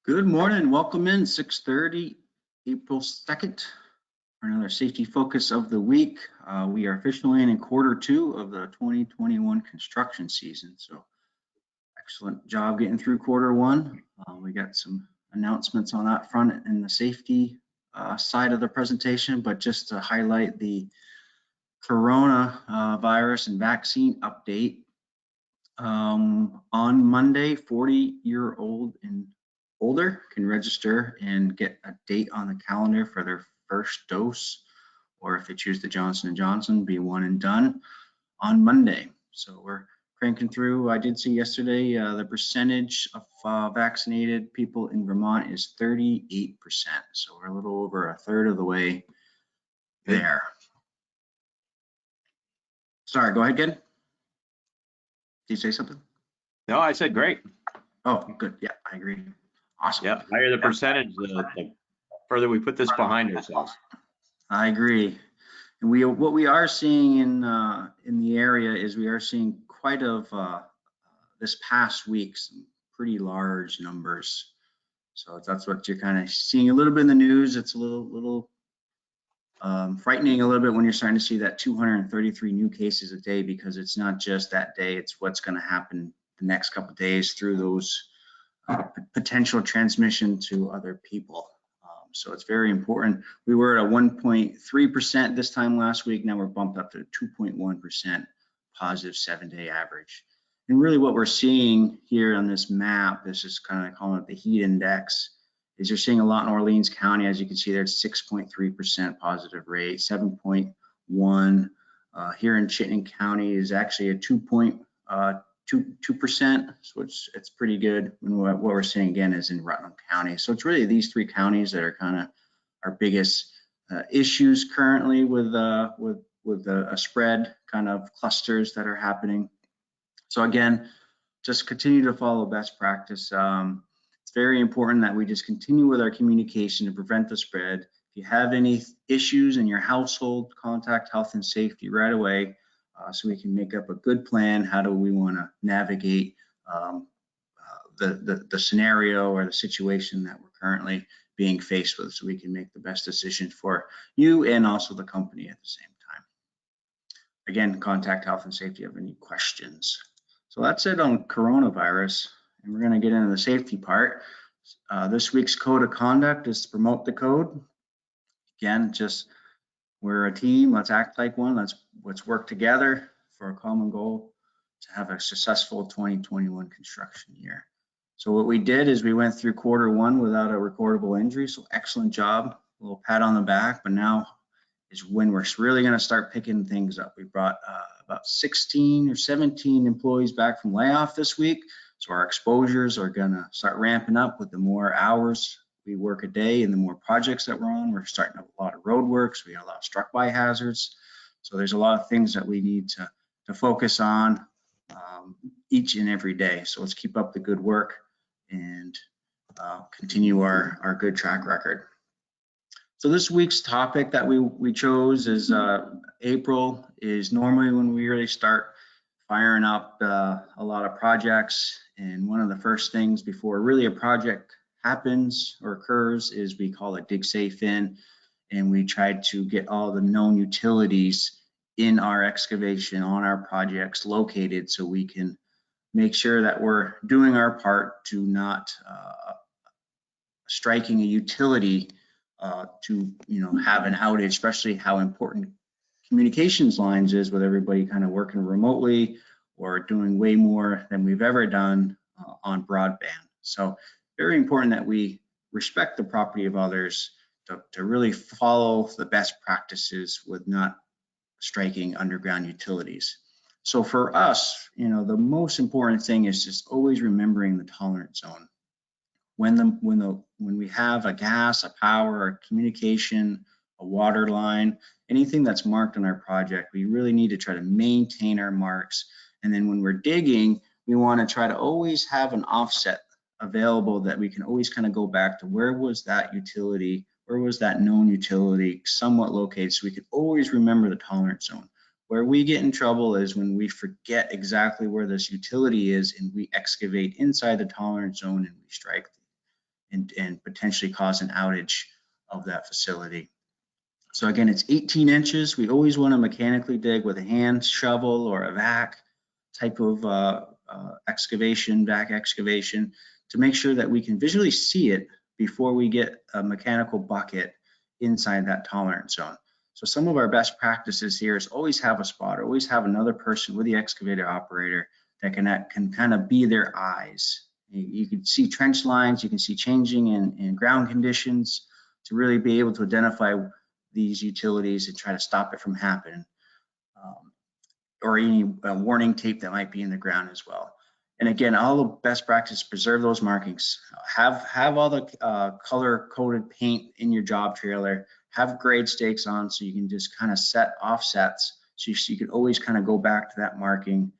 Good morning, welcome in 6:30, April 2nd, for another safety focus of the week. We are officially in quarter two of the 2021 construction season. So excellent job getting through quarter one. We got some announcements on that front in the safety side of the presentation, but just to highlight the coronavirus and vaccine update. On Monday, 40-year-old and older can register and get a date on the calendar for their first dose, or if they choose the Johnson & Johnson, be one and done on Monday. So we're cranking through. I did see yesterday the percentage of vaccinated people in Vermont is 38%. So we're a little over a third of the way there. Sorry, go ahead, Ken. Did you say something? No, I said great. Oh, good. Yeah, I agree. Awesome. Yeah, higher the percentage, the further we put this behind ourselves. I agree. And what we are seeing in the area is we are seeing quite of this past week some pretty large numbers. So that's what you're kind of seeing a little bit in the news. It's a little frightening a little bit when you're starting to see that 233 new cases a day, because it's not just that day, it's what's going to happen the next couple of days through those potential transmission to other people. So it's very important. We were at a 1.3% this time last week. Now we're bumped up to 2.1% positive 7-day average. And really what we're seeing here on this map, this is kind of calling it the heat index, is you're seeing a lot in Orleans County. As you can see there, it's 6.3% positive rate, 7.1. Here in Chittenden County is actually a 2%, so it's pretty good. And what we're seeing again is in Rutland County. So it's really these three counties that are kind of our biggest issues currently with a spread kind of clusters that are happening. So again, just continue to follow best practice. It's very important that we just continue with our communication to prevent the spread. If you have any issues in your household, contact health and safety right away, so we can make up a good plan. How do we want to navigate the scenario or the situation that we're currently being faced with, so we can make the best decision for you and also the company at the same time. Again, contact health and safety if you have any questions. So that's it on coronavirus, and we're going to get into the safety part. This week's code of conduct is to promote the code. Again, just we're a team. Let's act like one. Let's work together for a common goal to have a successful 2021 construction year. So what we did is we went through quarter one without a recordable injury. So excellent job, a little pat on the back. But now is when we're really going to start picking things up. We brought about 16 or 17 employees back from layoff this week. So our exposures are going to start ramping up with the more hours we work a day and the more projects that we're on. We're starting a lot of road works. We got a lot of struck by hazards. So there's a lot of things that we need to focus on each and every day. So let's keep up the good work and continue our good track record. So this week's topic that we chose is April is normally when we really start firing up a lot of projects. And one of the first things before really a project happens or occurs is we call it dig safe in, and we try to get all the known utilities in our excavation on our projects located, so we can make sure that we're doing our part to not striking a utility to have an outage, especially how important communications lines is with everybody kind of working remotely or doing way more than we've ever done on broadband. So very important that we respect the property of others, to really follow the best practices with not striking underground utilities. So for us, the most important thing is just always remembering the tolerance zone. When we have a gas, a power, a communication, a water line, anything that's marked on our project, we really need to try to maintain our marks. And then when we're digging, we want to try to always have an offset available that we can always kind of go back to where was that utility, where was that known utility somewhat located, so we can always remember the tolerance zone. Where we get in trouble is when we forget exactly where this utility is and we excavate inside the tolerance zone and we strike. and potentially cause an outage of that facility. So again, it's 18 inches. We always want to mechanically dig with a hand shovel or a vac type of excavation, vac excavation, to make sure that we can visually see it before we get a mechanical bucket inside that tolerance zone. So some of our best practices here is always have a spotter, always have another person with the excavator operator that can kind of be their eyes. You can see trench lines, you can see changing in ground conditions to really be able to identify these utilities and try to stop it from happening, or any warning tape that might be in the ground as well. And again, all the best practices, preserve those markings. Have all the color coded paint in your job trailer. Have grade stakes on so you can just kind of set offsets, so you can always kind of go back to that marking,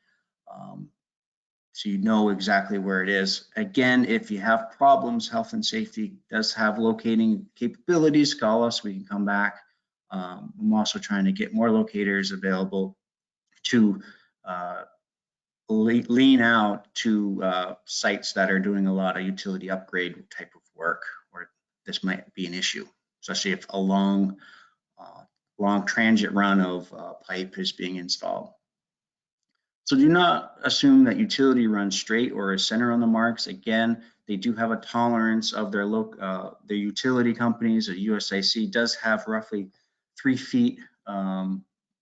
so you know exactly where it is. Again, if you have problems, health and safety does have locating capabilities. Call us, we can come back. I'm also trying to get more locators available to lean out to sites that are doing a lot of utility upgrade type of work, where this might be an issue, especially if a long transit run of pipe is being installed. So do not assume that utility runs straight or is center on the marks. Again, they do have a tolerance of their utility companies. USIC does have roughly 3 feet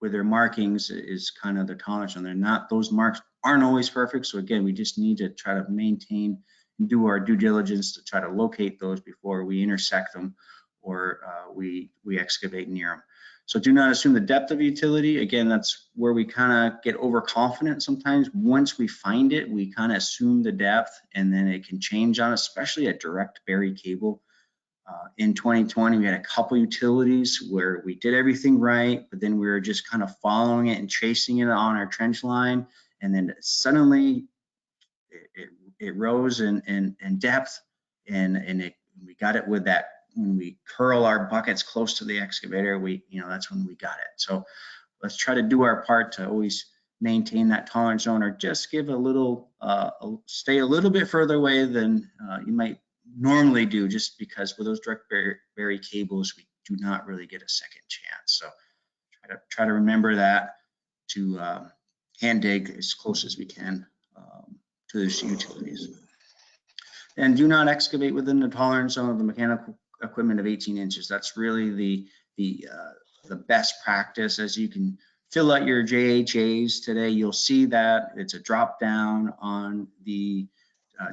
with their markings is kind of their tolerance, and they're not, those marks aren't always perfect. So again, we just need to try to maintain and do our due diligence to try to locate those before we intersect them or we excavate near them. So do not assume the depth of utility. Again, that's where we kind of get overconfident sometimes. Once we find it, we kind of assume the depth, and then it can change on, especially a direct bury cable. In 2020, we had a couple utilities where we did everything right, but then we were just kind of following it and chasing it on our trench line, and then suddenly it rose in depth, and we got it with that. When we curl our buckets close to the excavator, that's when we got it. So let's try to do our part to always maintain that tolerance zone, or just give a little, stay a little bit further away than you might normally do, just because with those direct bury cables, we do not really get a second chance. So try to remember that, to hand dig as close as we can to those utilities. And do not excavate within the tolerance zone of the mechanical equipment of 18 inches. That's really the best practice. As you can fill out your JHAs today, you'll see that it's a drop down on the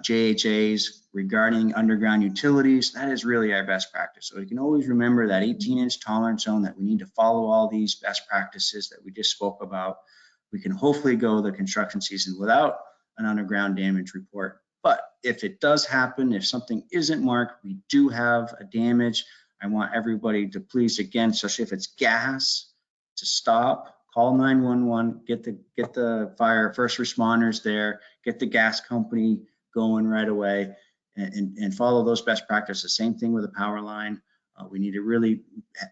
JHAs regarding underground utilities. That is really our best practice. So you can always remember that 18-inch tolerance zone, that we need to follow all these best practices that we just spoke about. We can hopefully go the construction season without an underground damage report. But if it does happen, if something isn't marked, we do have a damage. I want everybody to please, again, especially if it's gas, to stop, call 911, get the fire first responders there, get the gas company going right away, and follow those best practices. Same thing with a power line. We need to really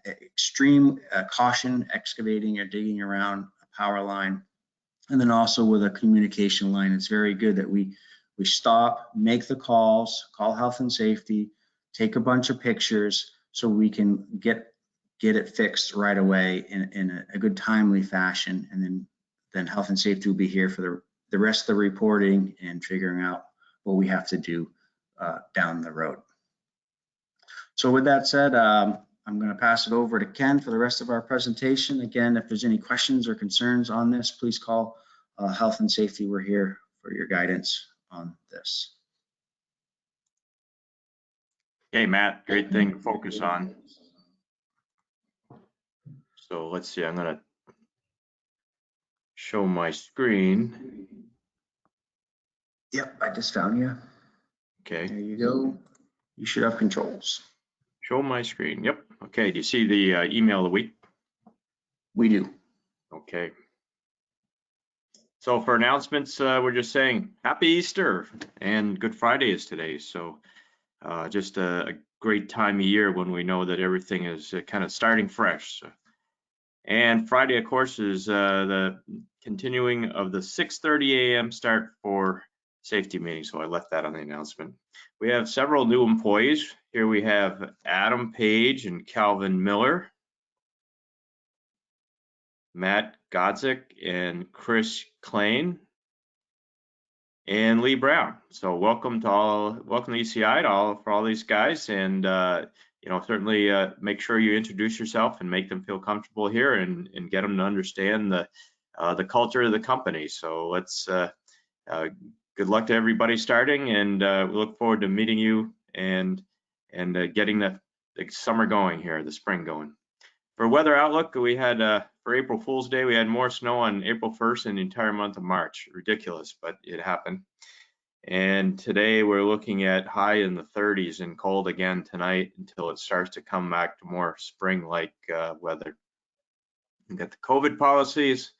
extreme caution excavating or digging around a power line. And then also with a communication line, it's very good that we stop, make the calls, call health and safety, take a bunch of pictures so we can get it fixed right away in a good timely fashion. And then health and safety will be here for the rest of the reporting and figuring out what we have to do down the road. So with that said, I'm going to pass it over to Ken for the rest of our presentation. Again, if there's any questions or concerns on this, please call health and safety. We're here for your guidance on this. Okay, Matt, great thing to focus on. So let's see, I'm gonna show my screen. Yep, I just found you. Okay. There you go. You should have controls. Show my screen. Yep. Okay, do you see the email of the week? We do. Okay. So for announcements, we're just saying Happy Easter, and Good Friday is today. So just a great time of year when we know that everything is kind of starting fresh. So, and Friday, of course, is the continuing of the 6:30 a.m. start for safety meeting, so I left that on the announcement. We have several new employees. Here we have Adam Page and Calvin Miller, Matt Godzik and Chris Klein, and Lee Brown. So welcome to ECI for all these guys, and certainly make sure you introduce yourself and make them feel comfortable here, and get them to understand the culture of the company. So let's good luck to everybody starting, and we look forward to meeting you and getting the summer going here, the spring going. For weather outlook, we had for April Fool's Day, we had more snow on April 1st and the entire month of March. Ridiculous, but it happened. And today we're looking at high in the 30s and cold again tonight until it starts to come back to more spring-like weather. We got the COVID policies.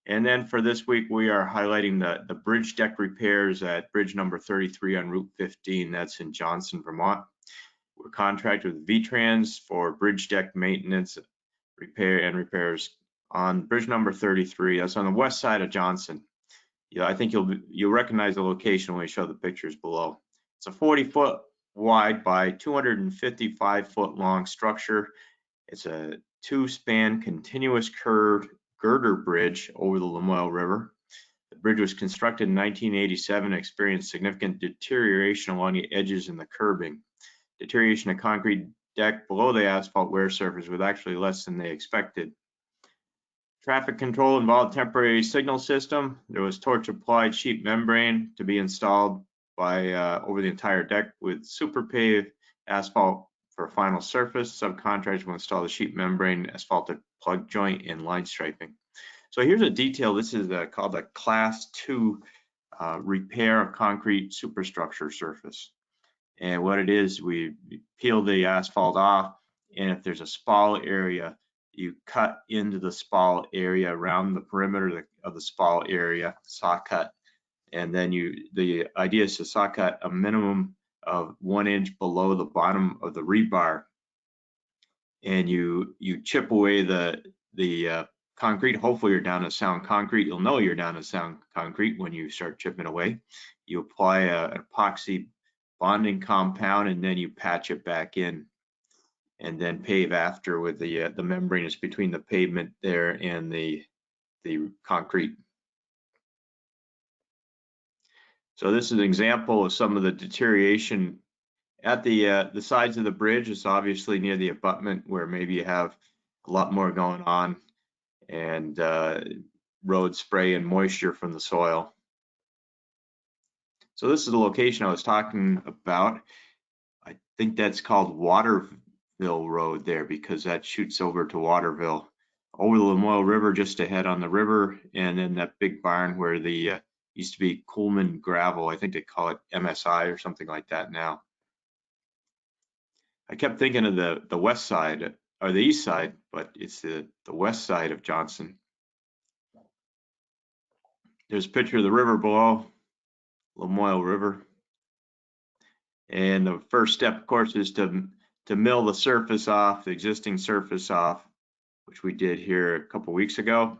And then for this week, we are highlighting the bridge deck repairs at bridge number 33 on Route 15. That's in Johnson, Vermont. We're contracted with VTrans for bridge deck maintenance, repairs on bridge number 33. That's on the west side of Johnson. Yeah, I think you'll recognize the location when we show the pictures below. It's a 40-foot wide by 255-foot long structure. It's a 2-span continuous curved girder bridge over the Lamoille River. The bridge was constructed in 1987 and experienced significant deterioration along the edges and the curbing. Deterioration of concrete deck below the asphalt wear surface was actually less than they expected. Traffic control involved temporary signal system. There was torch applied sheet membrane to be installed by over the entire deck with super paved asphalt for a final surface. Subcontractors will install the sheet membrane, asphalted plug joint, and line striping. So here's a detail. This is called a Class 2 repair of concrete superstructure surface. And what it is, we peel the asphalt off, and if there's a spall area, you cut into the spall area around the perimeter of the spall area, saw cut, and then the idea is to saw cut a minimum of 1 inch below the bottom of the rebar, and you chip away the concrete. Hopefully you're down to sound concrete. You'll know you're down to sound concrete when you start chipping away. You apply an epoxy bonding compound, and then you patch it back in, and then pave after with the membrane is between the pavement there and the concrete. So this is an example of some of the deterioration at the sides of the bridge. It's obviously near the abutment where maybe you have a lot more going on, and road spray and moisture from the soil. So this is the location I was talking about. I think that's called Waterville Road there, because that shoots over to Waterville, over the Lamoille River just ahead on the river, and then that big barn where the used to be Coleman Gravel. I think they call it MSI or something like that now. I kept thinking of the west side or the east side, but it's the west side of Johnson. There's a picture of the river below, Lamoille River. And the first step, of course, is to mill the surface off, the existing surface off, which we did here a couple weeks ago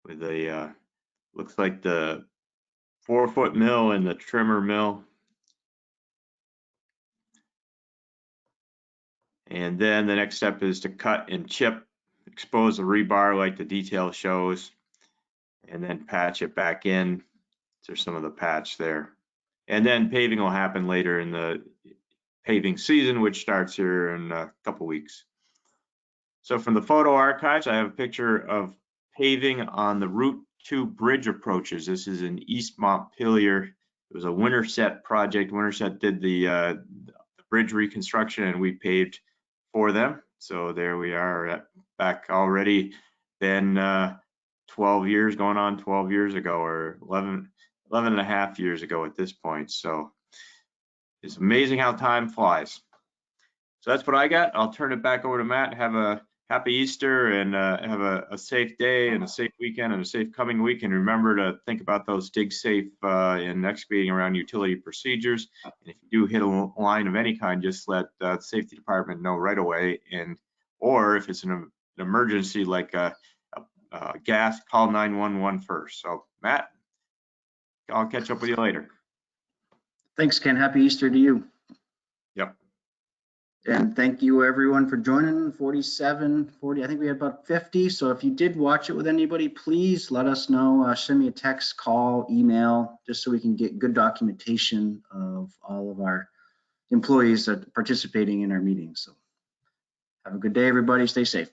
with a, looks like the 4-foot mill and the trimmer mill. And then the next step is to cut and chip, expose the rebar like the detail shows, and then patch it back in. There's some of the patch there. And then paving will happen later in the paving season, which starts here in a couple weeks. So from the photo archives, I have a picture of paving on the Route 2 bridge approaches. This is in East Montpelier. It was a Winterset project. Winterset did the bridge reconstruction, and we paved for them. So there we are, back already been 12 years, going on 12 years ago, or 11 and a half years ago at this point. So it's amazing how time flies. So that's what I got. I'll turn it back over to Matt. Have a happy Easter, and have a safe day and a safe weekend and a safe coming week. And remember to think about those dig safe and excavating around utility procedures. And if you do hit a line of any kind, just let the safety department know right away. Or if it's an emergency like gas, call 911 first. So Matt, I'll catch up with you later. Thanks, Ken. Happy Easter to you. Yep. And thank you everyone for joining 47, 40, I think we had about 50. So if you did watch it with anybody, please let us know, send me a text, call, email, just so we can get good documentation of all of our employees that are participating in our meetings. So have a good day, everybody. Stay safe.